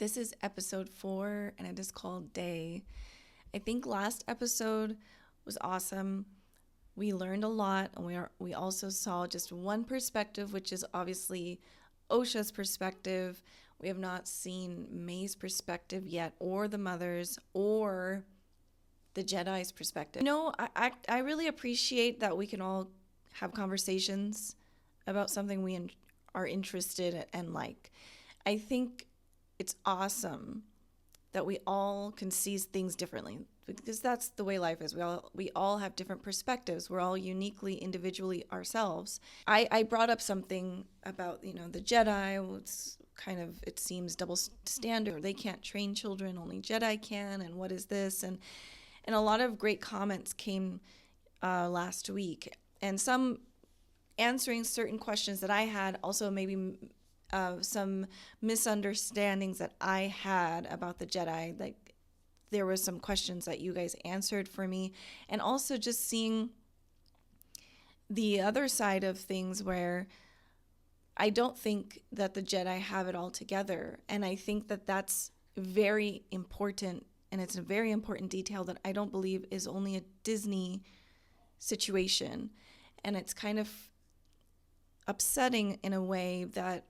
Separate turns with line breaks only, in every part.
This is episode 4, and it is called Day. I think last episode was awesome. We learned a lot, and we also saw just one perspective, which is obviously Osha's perspective. We have not seen May's perspective yet, or the mother's, or the Jedi's perspective. I really appreciate that we can all have conversations about something we are interested and like. I think it's awesome that we all can see things differently, because that's the way life is. We all have different perspectives. We're all uniquely, individually ourselves. I brought up something about, the Jedi. It's kind of, it seems double standard. They can't train children, only Jedi can, and what is this? And a lot of great comments came last week, and some answering certain questions that I had, also maybe some misunderstandings that I had about the Jedi. Like, there were some questions that you guys answered for me, and also just seeing the other side of things where I don't think that the Jedi have it all together. And I think that that's very important, and it's a very important detail that I don't believe is only a Disney situation. And it's kind of upsetting in a way that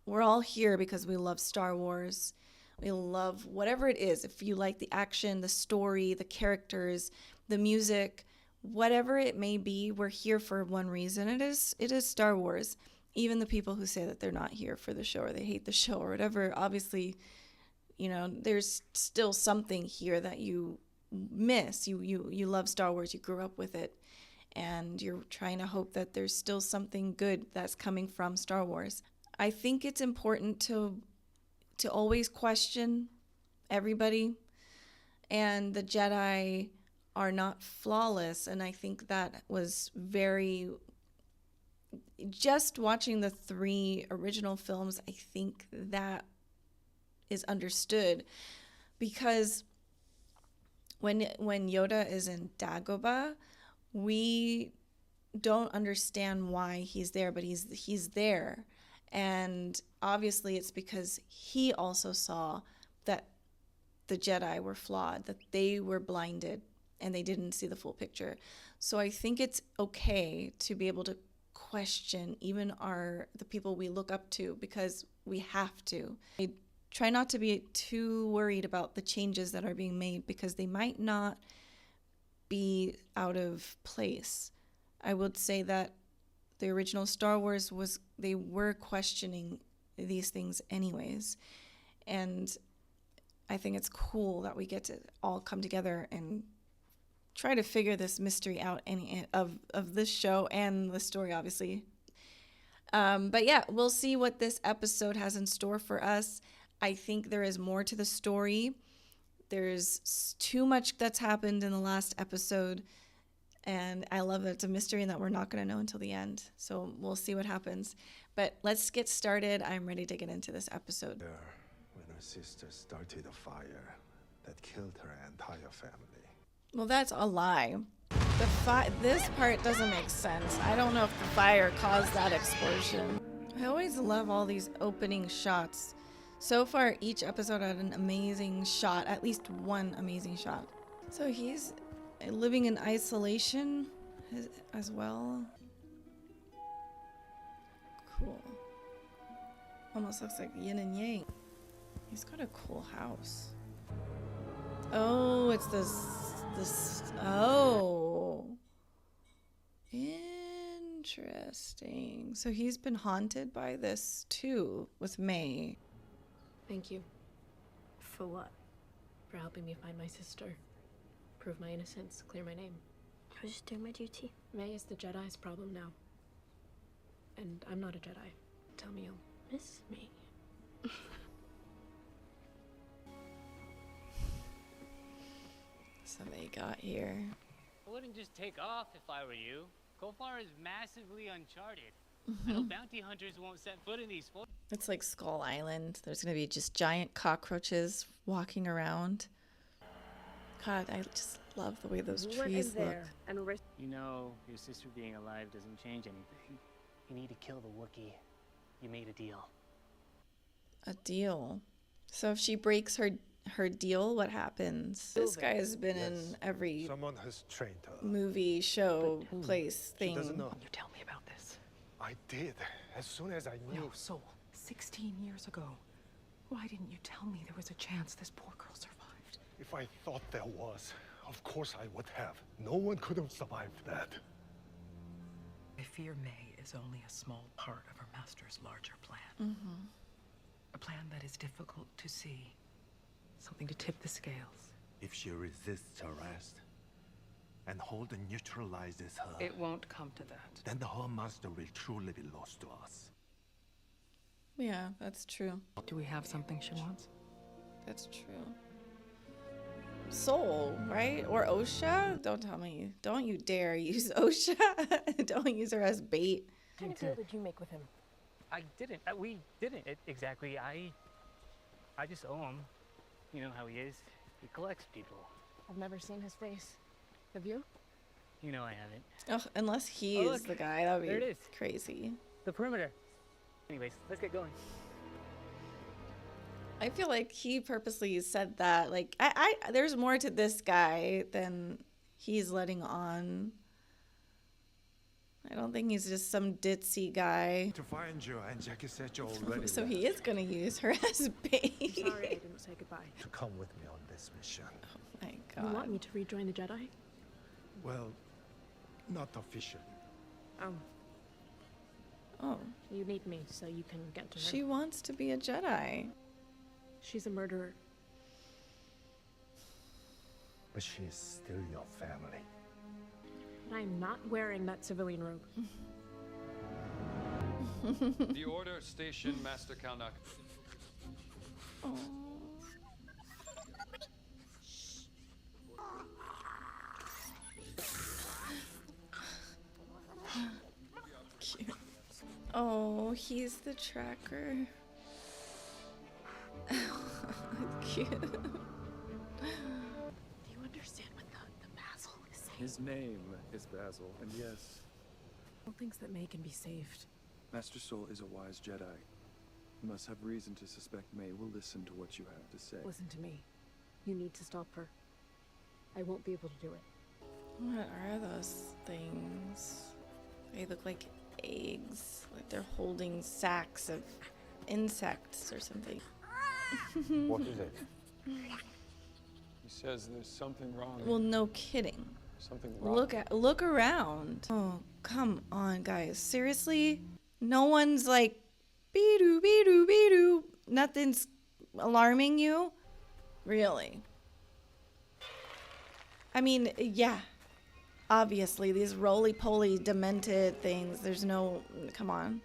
we're all here because we love Star Wars. We love whatever it is. If you like the action, the story, the characters, the music, whatever it may be, we're here for one reason. It is Star Wars. Even the people who say that they're not here for the show, or they hate the show, or whatever, obviously, there's still something here that you miss. You love Star Wars. You grew up with it. And you're trying to hope that there's still something good that's coming from Star Wars. I think it's important to always question everybody, and the Jedi are not flawless. And I think that was just watching the 3 original films, I think that is understood, because when Yoda is in Dagobah, we don't understand why he's there, but he's there. And obviously it's because he also saw that the Jedi were flawed, that they were blinded, and they didn't see the full picture. So I think it's okay to be able to question even the people we look up to, because we have to. I try not to be too worried about the changes that are being made, because they might not be out of place. I would say that the original Star Wars they were questioning these things anyways. And I think it's cool that we get to all come together and try to figure this mystery out of this show and the story, obviously. But yeah, we'll see what this episode has in store for us. I think there is more to the story. There's too much that's happened in the last episode, and I love that it's a mystery and that we're not going to know until the end. So we'll see what happens. But let's get started. I'm ready to get into this episode.
When her sister started a fire that killed her entire family.
Well, that's a lie. This part doesn't make sense. I don't know if the fire caused that explosion. I always love all these opening shots. So far, each episode had an amazing shot, at least one amazing shot. So he's living in isolation as well. Cool. Almost looks like yin and yang. He's got a cool house. Oh, it's this. Oh. Interesting. So he's been haunted by this too, with May.
Thank you. For what? For helping me find my sister. Prove my innocence, clear my name.
I was just doing my duty.
May is the Jedi's problem now. And I'm not a Jedi. Tell me you'll miss me.
So they got here.
I wouldn't just take off if I were you. Kofar is massively uncharted. I know bounty hunters won't set foot in these forests.
It's like Skull Island. There's going to be just giant cockroaches walking around. God, I just love the way those trees look.
You know, your sister being alive doesn't change anything. You need to kill the Wookiee. You made a deal.
A deal. So if she breaks her deal, what happens? This guy has been in every
Someone has trained her.
movie, show, place,
She
thing.
doesn't know.
You tell me about this.
I did. As soon as I knew.
No, Soul. 16 years ago. Why didn't you tell me there was a chance this poor girl survived?
If I thought there was, of course I would have. No one could have survived that.
I fear May is only a small part of her master's larger plan. A plan that is difficult to see. Something to tip the scales.
If she resists arrest and Holden neutralizes her,
It won't come to that.
then the whole master will truly be lost to us.
Yeah, that's true.
Do we have something she wants?
That's true. Soul, right? Or Osha? Don't tell me. Don't you dare use Osha. Don't use her as bait.
What kind of deal did you make with him?
I didn't. We didn't exactly. I just owe him. You know how he is. He collects people.
I've never seen his face. Have you?
You know I haven't.
Oh, unless he
Oh,
is
look.
the guy, that would
There
be
it is.
crazy.
The perimeter. Anyways, let's get going.
I feel like he purposely said that. Like, I there's more to this guy than he's letting on. I don't think he's just some ditzy guy.
To find you, and Jackie said you already
So
left.
he is gonna use her as bait.
Sorry I didn't say goodbye.
To come with me on this mission.
My
You want
God.
me to rejoin the Jedi?
Well, not officially.
Oh,
You need me so you can get to her.
she wants to be a Jedi.
She's a murderer.
But she is still your family.
And I'm not wearing that civilian robe.
The order, station, Master Kalnak.
Oh. Cute. Oh, he's the tracker. Cute.
Do you understand what the Basil is saying?
His name is Basil, and yes,
He thinks that May can be saved.
Master Soul is a wise Jedi. You must have reason to suspect May will listen to what you have to say.
Listen to me. You need to stop her. I won't be able to do it.
What are those things? They look like eggs, like they're holding sacks of insects or something.
What is it?
He says there's something wrong.
Well, no kidding.
Something wrong.
Look around. Oh, come on, guys. Seriously? No one's like be-doo, be-doo, be-doo. Nothing's alarming you? Really? I mean, yeah. Obviously, these roly-poly demented things. There's no, come on.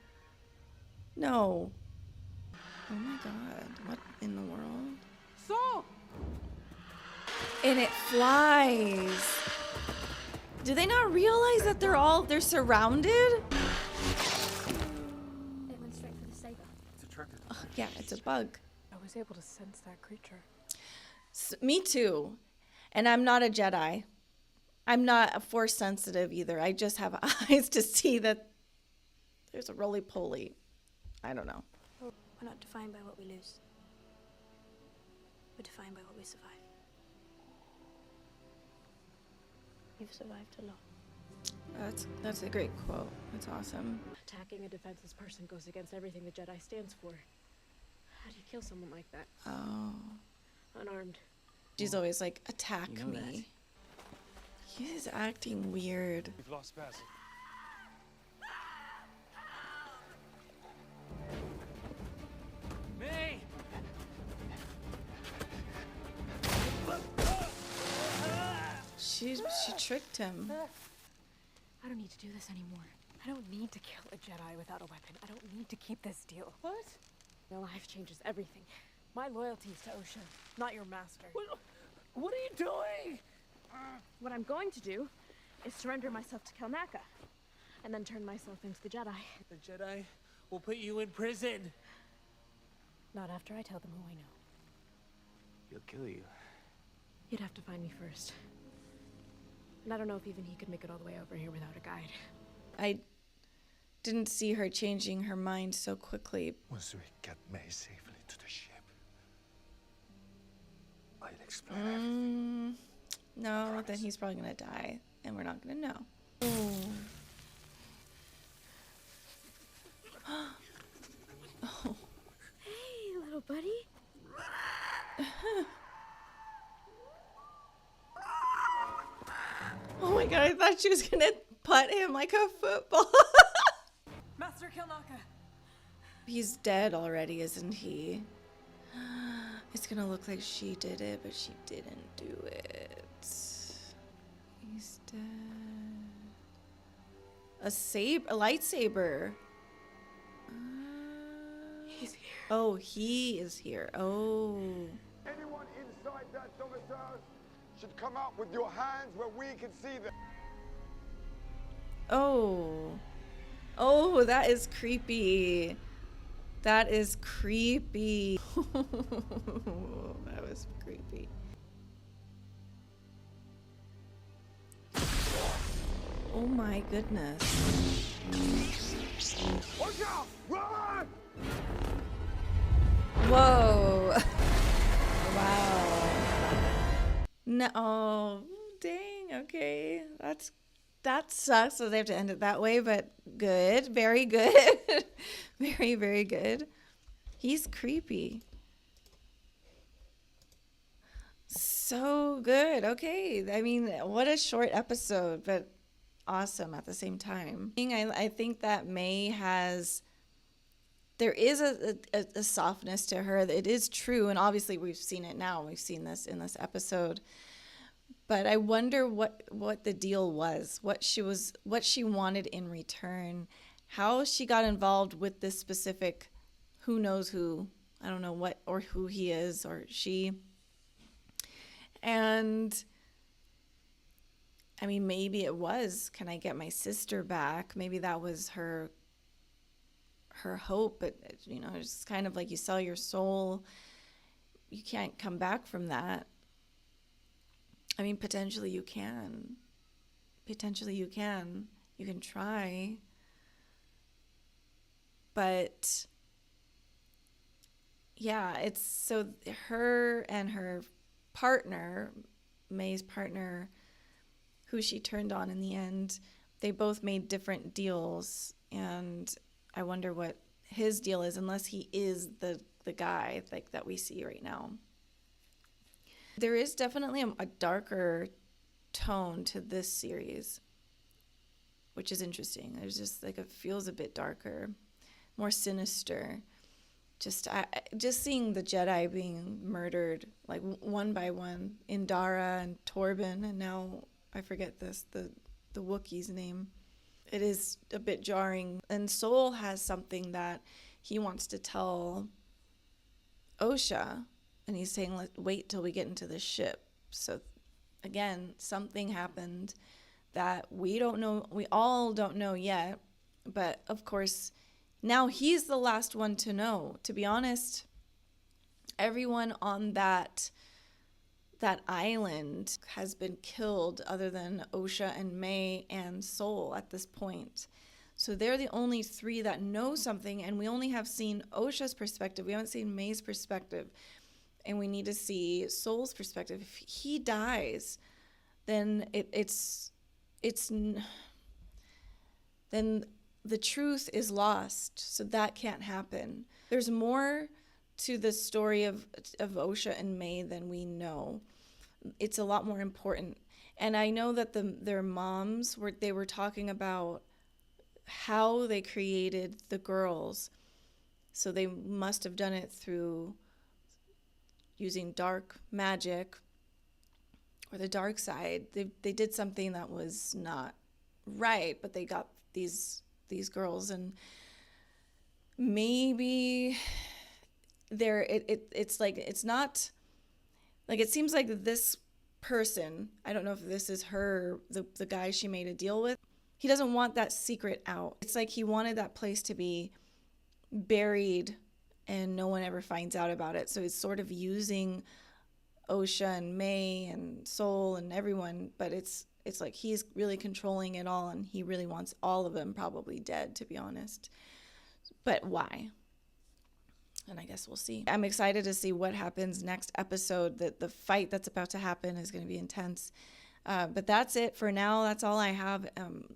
No. Oh my God, what in the world?
Soul!
And it flies. Do they not realize that they're surrounded?
It went straight for the saber.
It's a tracker.
Yeah, it's a bug.
I was able to sense that creature.
Me too. And I'm not a Jedi. I'm not a force sensitive either. I just have eyes to see that there's a roly-poly. I don't know.
We're not defined by what we lose. We're defined by what we survive. You've survived a lot.
That's a great quote. That's awesome.
Attacking a defenseless person goes against everything the Jedi stands for. How do you kill someone like that?
Oh.
Unarmed.
She's always like, attack
You know
me. He's acting weird.
We've lost Basil.
May!
She tricked him.
I don't need to do this anymore. I don't need to kill a Jedi without a weapon. I don't need to keep this deal. What? Your life changes everything. My loyalty is to Osha, not your master.
What are you doing?
What I'm going to do is surrender myself to Kalnaka, and then turn myself into the Jedi.
The Jedi will put you in prison.
Not after I tell them who I know.
He'll kill you.
You'd have to find me first. And I don't know if even he could make it all the way over here without a guide.
didn't see her changing her mind so quickly.
Once we get May safely to the ship, I'll explain everything.
No, then he's probably gonna die, and we're not gonna know. Oh. Oh.
Hey, little buddy.
Oh my god, I thought she was gonna putt him like a football.
Master Kilnaka!
He's dead already, isn't he? It's gonna look like she did it, but she didn't do it. He's dead. A lightsaber.
He's here.
Oh, he is here. Oh.
Anyone inside that domicile should come out with your hands where we can see them.
Oh. Oh, that is creepy. That is creepy. That was creepy. Oh my goodness.
Watch out! Run!
Whoa. Wow. No. Oh, dang. Okay. That sucks. So they have to end it that way, but good. Very good. Very, very good. He's creepy. So good. Okay. I mean, what a short episode, but awesome at the same time. I think that May has... There is a softness to her. It is true, and obviously we've seen it now. We've seen this in this episode. But I wonder what the deal was, what she wanted in return, how she got involved with this specific who knows who, I don't know what or who he is or she. And I mean, maybe it was, can I get my sister back? Maybe that was her hope, but you know, it's kind of like you sell your soul. You can't come back from that. I mean, potentially you can. Potentially you can. You can try. But yeah, it's so her and her partner, May's partner, who she turned on in the end, they both made different deals, and I wonder what his deal is, unless he is the guy like that we see right now. There is definitely a darker tone to this series, which is interesting. There's just like, it feels a bit darker, more sinister. Just seeing the Jedi being murdered like one by one, Indara and Torben, and now I forget the Wookiee's name. It is a bit jarring. And Soul has something that he wants to tell Osha, and he's saying, wait till we get into the ship. So again, something happened that we don't know, we all don't know yet, but of course now he's the last one to know. To be honest, everyone on that island has been killed other than Osha and May and Soul at this point. So they're the only three that know something, and we only have seen Osha's perspective. We haven't seen May's perspective, and we need to see Soul's perspective. If he dies, then then the truth is lost. So that can't happen. There's more to the story of Osha and May than we know. It's a lot more important. And I know that their moms were talking about how they created the girls. So they must have done it through using dark magic or the dark side. They did something that was not right, but they got these girls, and maybe it's like, it's not like, it seems like this person, I don't know if this is her, the guy she made a deal with, he doesn't want that secret out. It's like he wanted that place to be buried and no one ever finds out about it. So he's sort of using Osha and May and Soul and everyone, but it's It's like he's really controlling it all, and he really wants all of them probably dead, to be honest. But why? And I guess we'll see. I'm excited to see what happens next episode. The fight that's about to happen is going to be intense. But that's it for now. That's all I have.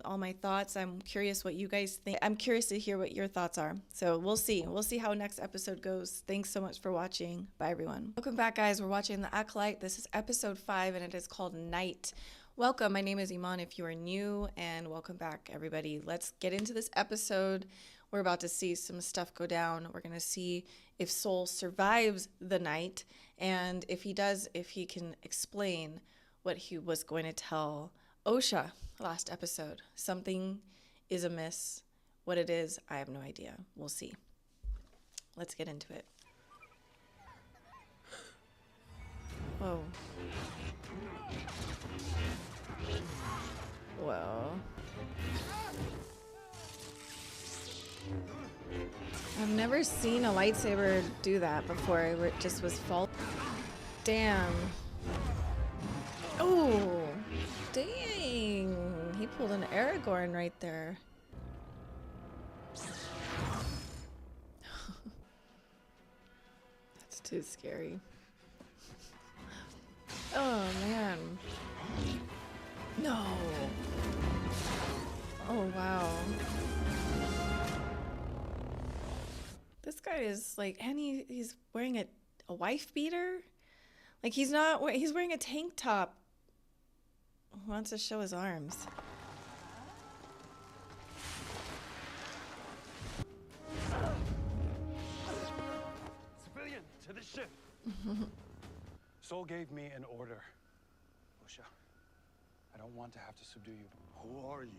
All my thoughts. I'm curious what you guys think. I'm curious to hear what your thoughts are. So we'll see. We'll see how next episode goes. Thanks so much for watching. Bye, everyone. Welcome back, guys. We're watching The Acolyte. This is episode 5, and it is called Night. Welcome. My name is Iman if you are new, and welcome back, everybody. Let's get into this episode. We're about to see some stuff go down. We're going to see if Soul survives the night, and if he does, if he can explain what he was going to tell Osha last episode. Something is amiss. What it is, I have no idea. We'll see. Let's get into it. Whoa. Whoa. I've never seen a lightsaber do that before. It just was fall. Damn. Oh, dang. He pulled an Aragorn right there. That's too scary. Oh, man. No. Oh, wow. This guy is like, and he's wearing a wife beater? Like he's wearing a tank top. He wants to show his arms.
Civilian, to the ship. Soul gave me an order. Osha, I don't want to have to subdue you.
Who are you?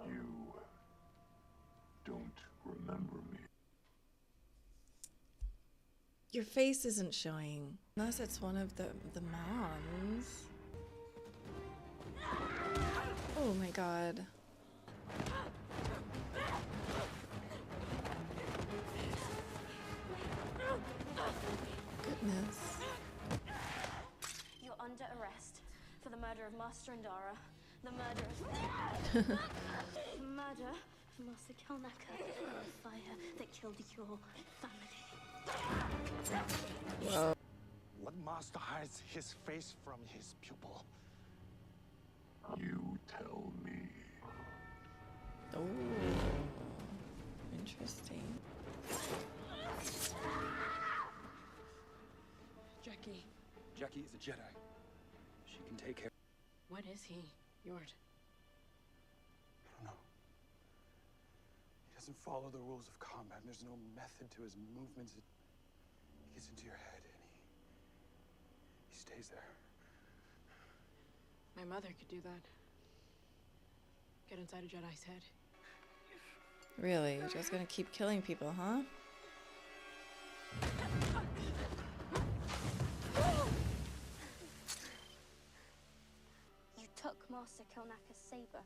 You don't remember me.
Your face isn't showing. Unless it's one of the moms. Oh my god. Goodness.
You're under arrest for the murder of Master Andara, the murder of Master Kelnaka, the fire that killed your family.
Whoa.
What master hides his face from his pupil?
You tell me.
Oh, interesting.
Jackie is a Jedi. She can take care.
What is he? Yord.
I don't know. He doesn't follow the rules of combat. There's no method to his movements. It gets into your head and he stays there.
My mother could do that. Get inside a Jedi's head.
Really? You're just gonna keep killing people, huh?
You took Master Kelnaka's saber.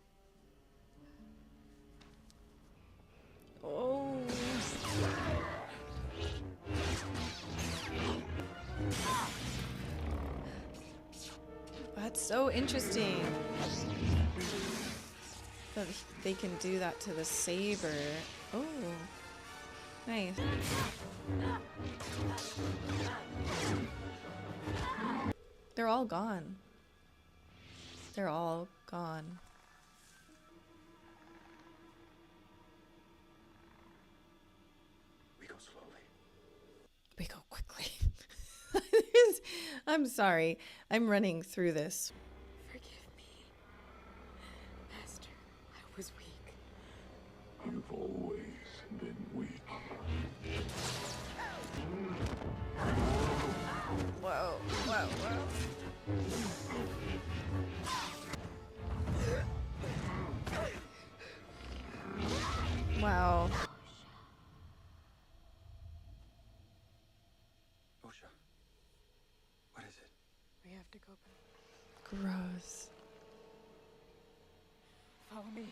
Oh. That's so interesting. That they can do that to the saber. Oh, nice. They're all gone. They're all gone.
We go slowly.
We go quickly. I'm sorry. I'm running through this.
Forgive me. Master, I was weak.
You've always been weak.
Whoa, whoa, whoa. Wow.
Osha, what is it?
We have to go back.
Gross.
Follow me.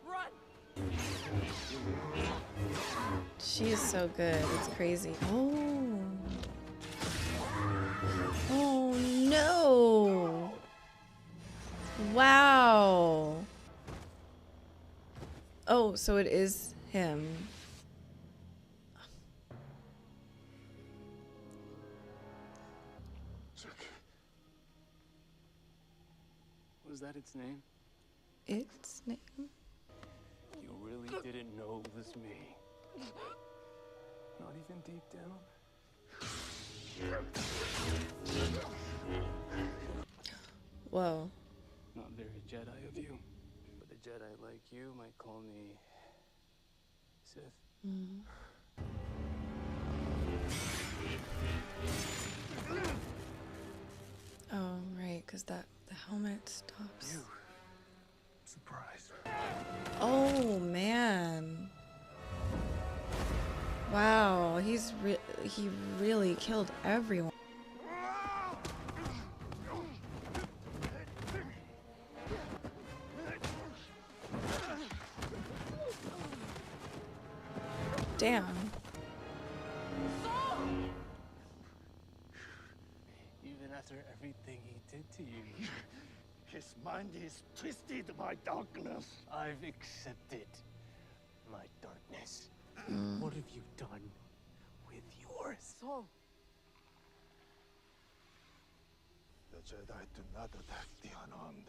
Run!
She is so good. It's crazy. Oh. Oh no. no. Wow. Oh, so it is him.
Was that its name?
Its name?
You really didn't know it was me. Not even deep down?
Whoa.
Not very Jedi of you. But a Jedi like you might call me Sith.
Mm. Oh, right, because the helmet stops.
You. Surprise.
Oh, man. Wow, he really killed everyone. Damn.
Even after everything he did to you,
His mind is twisted by darkness.
I've accepted my darkness. What have you done with yours?
Saul.
The Jedi do not attack the unarmed.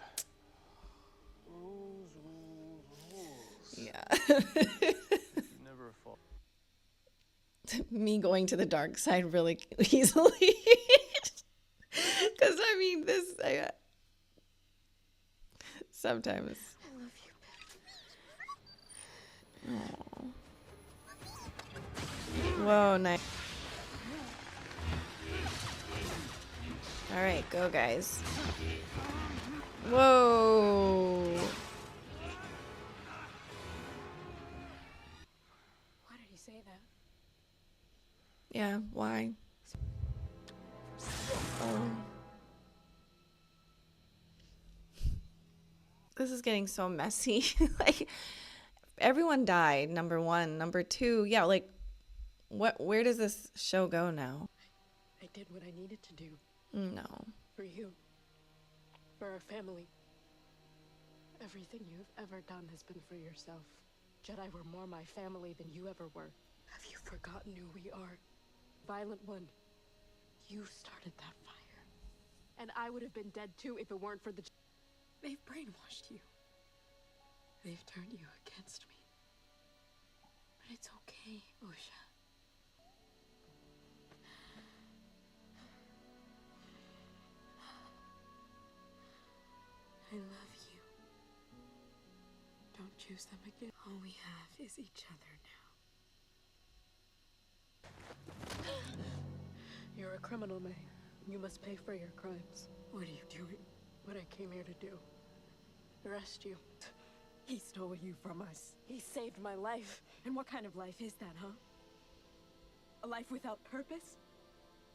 Rules, rules, rules.
Yeah.
You never fall.
Me going to the dark side really easily. Because, I mean, sometimes.
I love you.
Aww. Whoa, nice. All right, go, guys. Whoa.
Why did he say that?
Yeah, why? Oh. This is getting so messy. Like, everyone died, number one. Number two, yeah, like, where does this show go now?
I did what I needed to do.
No.
For you. For our family. Everything you've ever done has been for yourself. Jedi were more my family than you ever were. Have you forgotten who we are? Violent One. You started that fire. And I would have been dead too if it weren't for the... They've brainwashed you. They've turned you against me. But it's okay, Osha. I love you. Don't choose them again. All we have is each other now. You're a criminal, May. You must pay for your crimes. What are you doing? What I came here to do. Arrest you. He stole you from us. He saved my life. And what kind of life is that, huh? A life without purpose?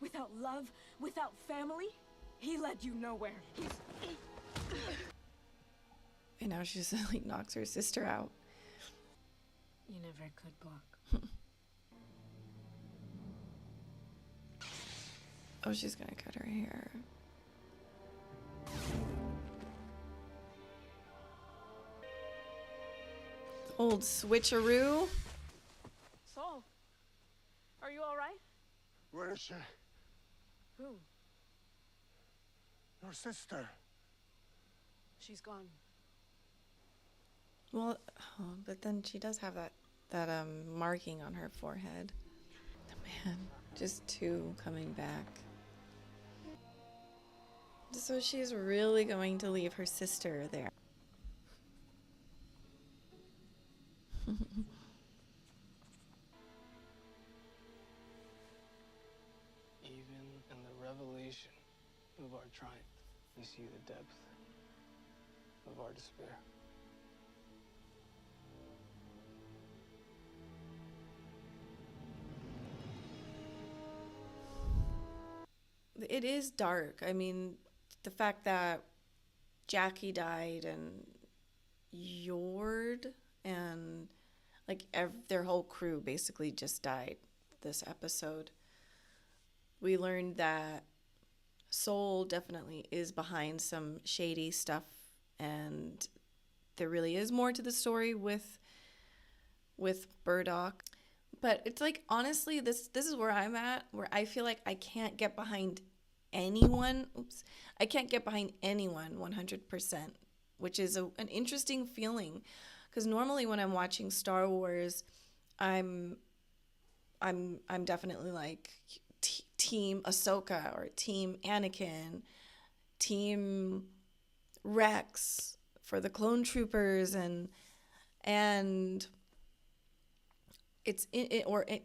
Without love? Without family? He led you nowhere.
And now she just like knocks her sister out.
You never could block.
Oh, she's gonna cut her hair. Old switcheroo.
Saul, are you all right?
Where is she?
Who?
Your sister.
She's gone.
Well, oh, but then she does have that marking on her forehead. Man, just two coming back. So she's really going to leave her sister there.
Even in the revelation of our triumph, we see the depth of our despair.
It is dark. I mean, the fact that Jackie died and Yord and like their whole crew basically just died this episode. We learned that Soul definitely is behind some shady stuff, and there really is more to the story with Burdock. But it's like, honestly, this is where I'm at, where I feel like I can't get behind anyone. Oops. I can't get behind anyone 100%, which is an interesting feeling, because normally when I'm watching Star Wars, I'm definitely like team Ahsoka or team Anakin, team Rex for the clone troopers, and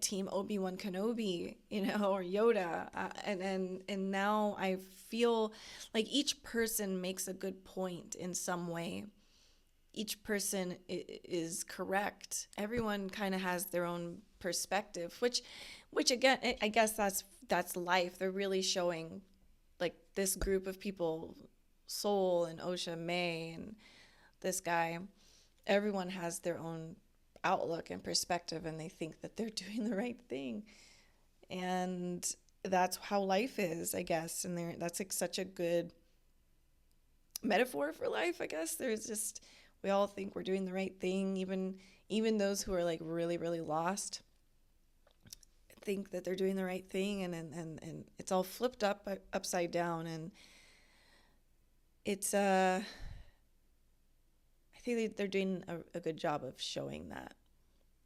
team Obi-Wan Kenobi, or Yoda, and now I feel like each person makes a good point in some way. Each person is correct. Everyone kind of has their own perspective, which again, I guess that's life. They're really showing like this group of people, Soul and Osha May and this guy, everyone has their own outlook and perspective, and they think that they're doing the right thing, and that's how life is, I guess. And that's like such a good metaphor for life, I guess. There's just, we all think we're doing the right thing, even those who are like really, really lost think that they're doing the right thing, and it's all flipped upside down. And it's I think they're doing a good job of showing that,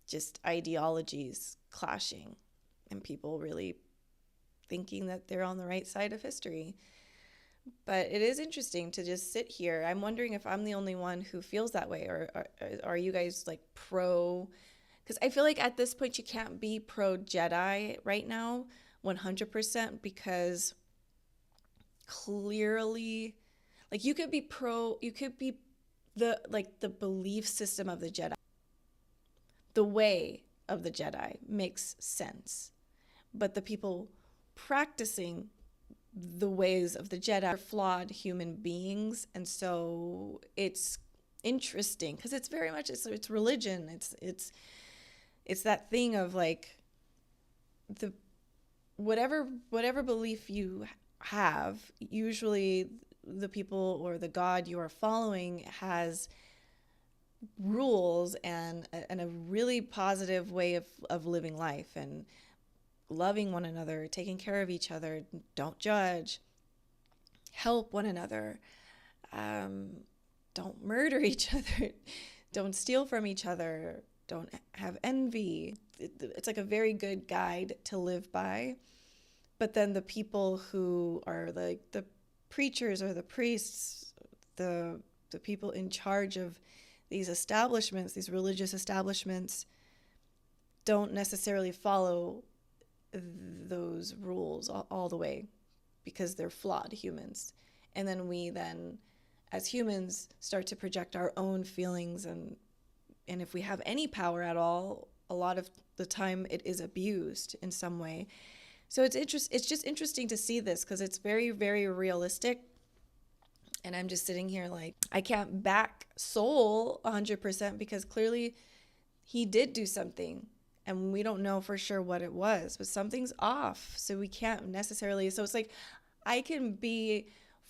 just ideologies clashing and people really thinking that they're on the right side of history. But it is interesting to just sit here. I'm wondering if I'm the only one who feels that way, or are you guys like pro? Because I feel like at this point you can't be pro Jedi right now 100%, because clearly, like, you could be the belief system of the Jedi, the way of the Jedi makes sense, but the people practicing the ways of the Jedi are flawed human beings. And so it's interesting because it's very much, it's religion. It's that thing of like, the whatever belief you have, usually the people or the God you are following has rules and a really positive way of living life, and loving one another, taking care of each other, don't judge, help one another, don't murder each other, don't steal from each other, don't have envy. It's like a very good guide to live by. But then the people who are like the preachers or the priests, the people in charge of these establishments, these religious establishments, don't necessarily follow those rules all the way, because they're flawed humans. And then we as humans start to project our own feelings, and if we have any power at all, a lot of the time it is abused in some way. So it's just interesting to see this, because it's very, very realistic. And I'm just sitting here like, I can't back Soul 100%, because clearly he did do something, and we don't know for sure what it was, but something's off. So we can't necessarily, so it's like, I can be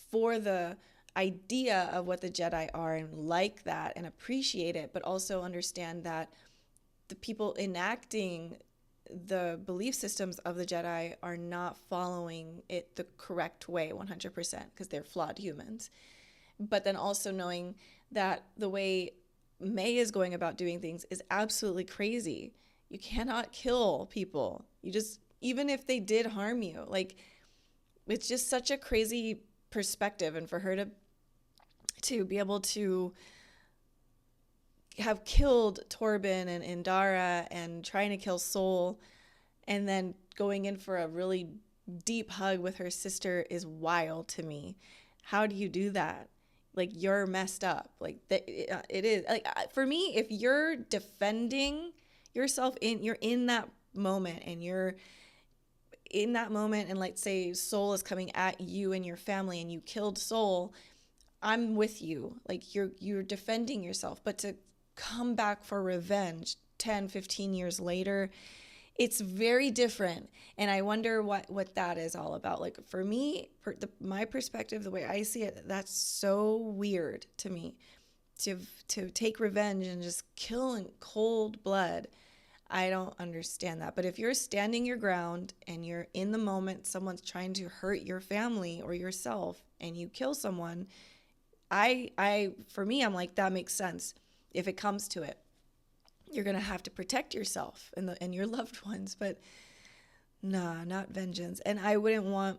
for the idea of what the Jedi are and like that and appreciate it, but also understand that the people enacting the belief systems of the Jedi are not following it the correct way 100%, because they're flawed humans. But then also knowing that the way May is going about doing things is absolutely crazy. You cannot kill people. You just, even if they did harm you, like, it's just such a crazy perspective. And for her to be able to have killed Torben and Indara and trying to kill Soul, and then going in for a really deep hug with her sister is wild to me. How do you do that? Like, you're messed up. Like, it is like, for me, if you're defending yourself, you're in that moment, and you're in that moment, and let's say Soul is coming at you and your family, and you killed Soul, I'm with you. Like, you're defending yourself. But to come back for revenge 10, 15 years later It's very different, and I wonder what that is all about. Like for me, my perspective, the way I see it, that's so weird to me, to take revenge and just kill in cold blood. I don't understand that. But if you're standing your ground and you're in the moment, someone's trying to hurt your family or yourself, and you kill someone, for me, I'm like, that makes sense. If it comes to it, you're gonna have to protect yourself and your loved ones. But nah, not vengeance. And I wouldn't want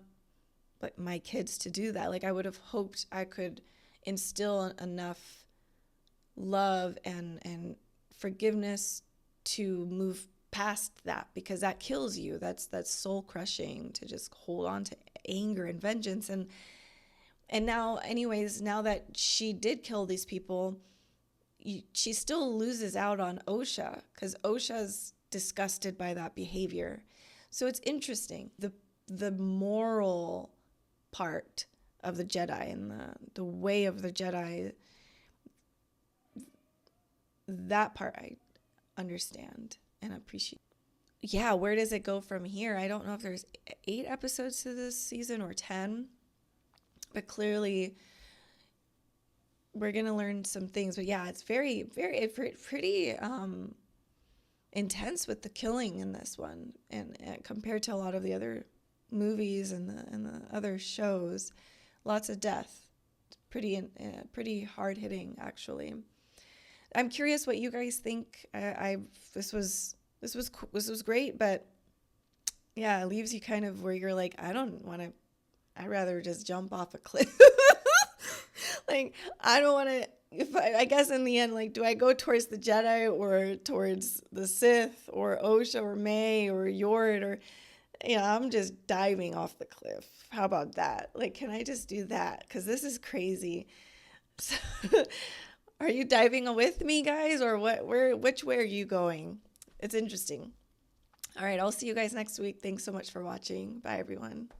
my kids to do that. Like I would have hoped I could instill enough love and forgiveness to move past that, because that kills you. That's soul crushing to just hold on to anger and vengeance. And now, anyways, now that she did kill these people, she still loses out on Osha, because Osha's disgusted by that behavior. So it's interesting. The moral part of the Jedi and the way of the Jedi, that part I understand and appreciate. Yeah, where does it go from here? I don't know if there's 8 episodes to this season or 10, but clearly we're going to learn some things. But yeah, it's very, very, pretty intense with the killing in this one, and compared to a lot of the other movies and the other shows, lots of death. Pretty hard hitting, actually. I'm curious what you guys think. This was great, but yeah, it leaves you kind of where you're like, I'd rather just jump off a cliff. Like, I don't want to, I guess in the end, like, do I go towards the Jedi or towards the Sith or Osha or May or Yord, or, I'm just diving off the cliff. How about that? Like, can I just do that? Because this is crazy. So, are you diving with me, guys, or which way are you going? It's interesting. All right, I'll see you guys next week. Thanks so much for watching. Bye, everyone.